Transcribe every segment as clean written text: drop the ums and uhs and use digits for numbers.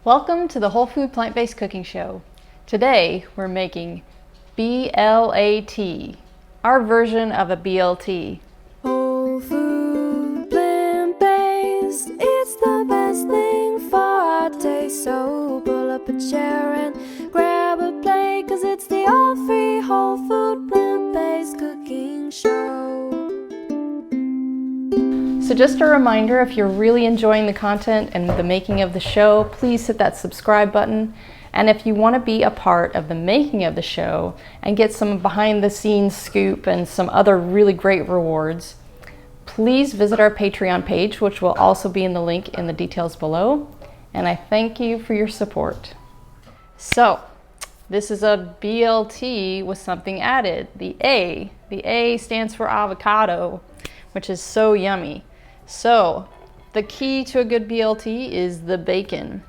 Welcome to the Whole Food Plant-Based Cooking Show. Today we're making BLAT, our version of a BLT. Whole food, plant-based, it's the best thing for our taste. So pull up a chair and grab a plate, 'cause it's the all-free whole food plant-based cooking show. So just a reminder, if you're really enjoying the content and the making of the show, please hit that subscribe button. And if you want to be a part of the making of the show and get some behind the scenes scoop and some other really great rewards, please visit our Patreon page, which will also be in the link in the details below. And I thank you for your support. So this is a BLT with something added. The A stands for avocado, which is so yummy. So the key to a good BLT is the bacon.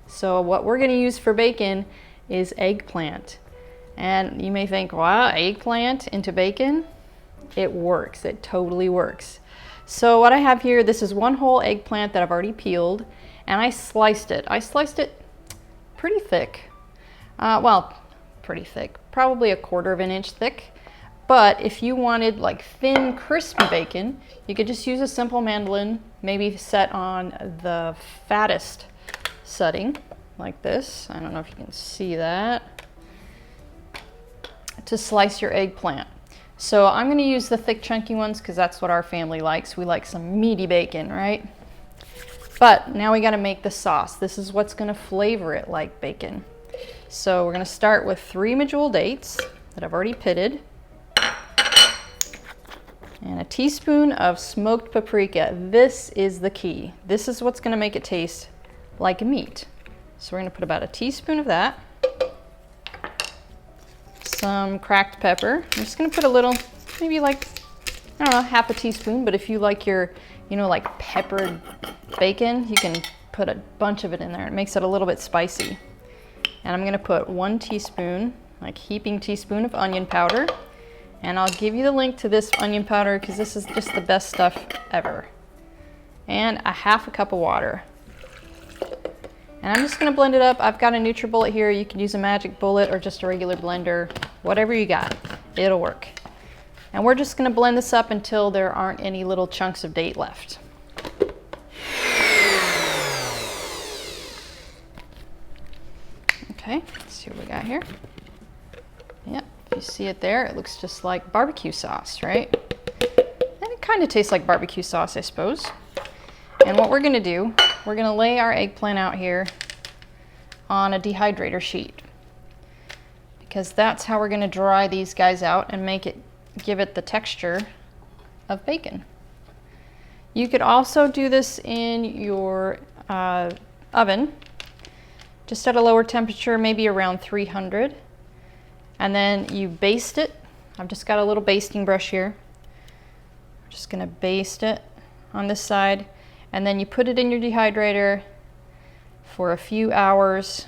So what we're going to use for bacon is eggplant. And you may think, wow, eggplant into bacon? It works. It totally works. So what I have here, this is one whole eggplant that I've already peeled, and I sliced it. I sliced it pretty thick. Pretty thick. Probably 1/4 of an inch thick. But if you wanted like thin, crispy bacon, you could just use a simple mandolin, maybe set on the fattest setting, like this. I don't know if you can see that, to slice your eggplant. So I'm going to use the thick, chunky ones because that's what our family likes. We like some meaty bacon, right? But now we got to make the sauce. This is what's going to flavor it like bacon. So we're going to start with 3 medjool dates that I've already pitted, and a teaspoon of smoked paprika. This is the key. This is what's going to make it taste like meat. So we're going to put about a teaspoon of that. Some cracked pepper. I'm just going to put a little, maybe like, I don't know, 1/2 teaspoon, but if you like your, like peppered bacon, you can put a bunch of it in there. It makes it a little bit spicy. And I'm going to put 1 teaspoon, like heaping teaspoon of onion powder. And I'll give you the link to this onion powder because this is just the best stuff ever. And a 1/2 cup of water. And I'm just going to blend it up. I've got a NutriBullet here. You can use a Magic Bullet or just a regular blender. Whatever you got, it'll work. And we're just going to blend this up until there aren't any little chunks of date left. Okay, let's see what we got here. Yep, if you see it there, it looks just like barbecue sauce, right? And it kind of tastes like barbecue sauce, I suppose. And what we're going to do, we're going to lay our eggplant out here on a dehydrator sheet, because that's how we're going to dry these guys out and give it the texture of bacon. You could also do this in your oven, just at a lower temperature, maybe around 300. And then you baste it. I've just got a little basting brush here. I'm just going to baste it on this side. And then you put it in your dehydrator for a few hours.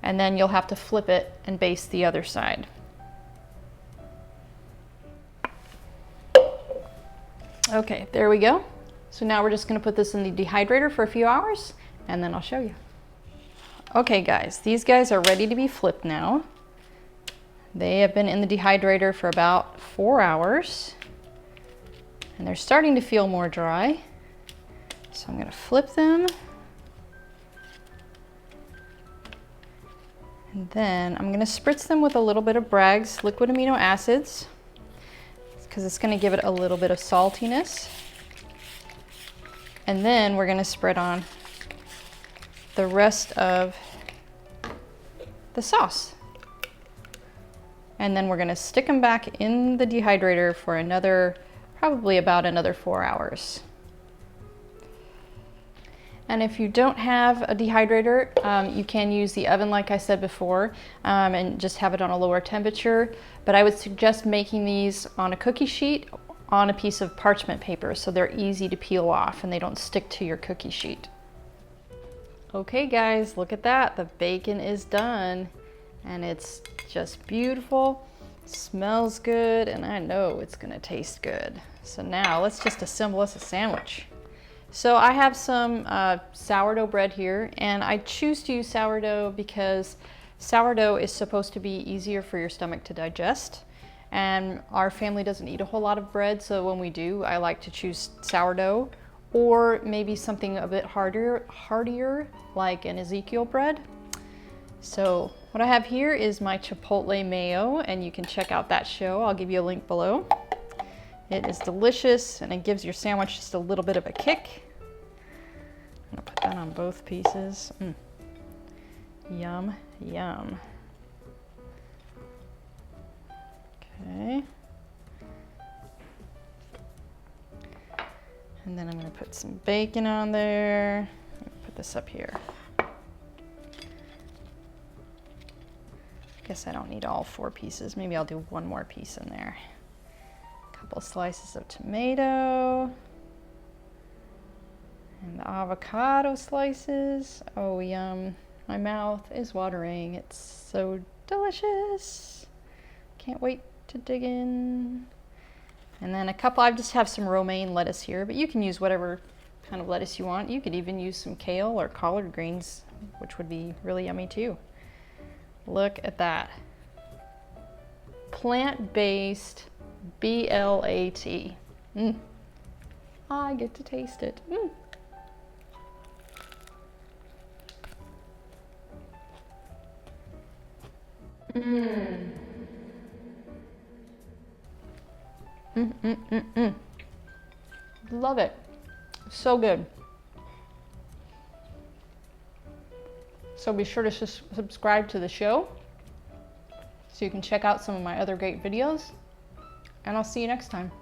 And then you'll have to flip it and baste the other side. Okay, there we go. So now we're just going to put this in the dehydrator for a few hours, and then I'll show you. Okay guys, these guys are ready to be flipped now. They have been in the dehydrator for about 4 hours, and they're starting to feel more dry. So I'm going to flip them. And then I'm going to spritz them with a little bit of Bragg's liquid amino acids, because it's going to give it a little bit of saltiness. And then we're going to spread on the rest of the sauce. And then we're going to stick them back in the dehydrator for probably about another 4 hours. And if you don't have a dehydrator, you can use the oven like I said before, and just have it on a lower temperature. But I would suggest making these on a cookie sheet on a piece of parchment paper so they're easy to peel off and they don't stick to your cookie sheet. Okay guys, look at that. The bacon is done and it's just beautiful. Smells good, and I know it's gonna taste good. So now let's just assemble us a sandwich. So I have some sourdough bread here, and I choose to use sourdough because sourdough is supposed to be easier for your stomach to digest. And our family doesn't eat a whole lot of bread, so when we do, I like to choose sourdough or maybe something a bit heartier like an Ezekiel bread. So what I have here is my Chipotle mayo, and you can check out that show. I'll give you a link below. It is delicious, and it gives your sandwich just a little bit of a kick. I'm gonna put that on both pieces. Yum, yum. Okay. And then I'm gonna put some bacon on there. Put this up here. Guess I don't need all 4 pieces. Maybe I'll do 1 more piece in there. A couple slices of tomato. And the avocado slices. Oh, yum. My mouth is watering. It's so delicious. Can't wait to dig in. And then I just have some romaine lettuce here, but you can use whatever kind of lettuce you want. You could even use some kale or collard greens, which would be really yummy too. Look at that. Plant-based BLAT. I get to taste it. Love it. So good. So be sure to subscribe to the show so you can check out some of my other great videos. And I'll see you next time.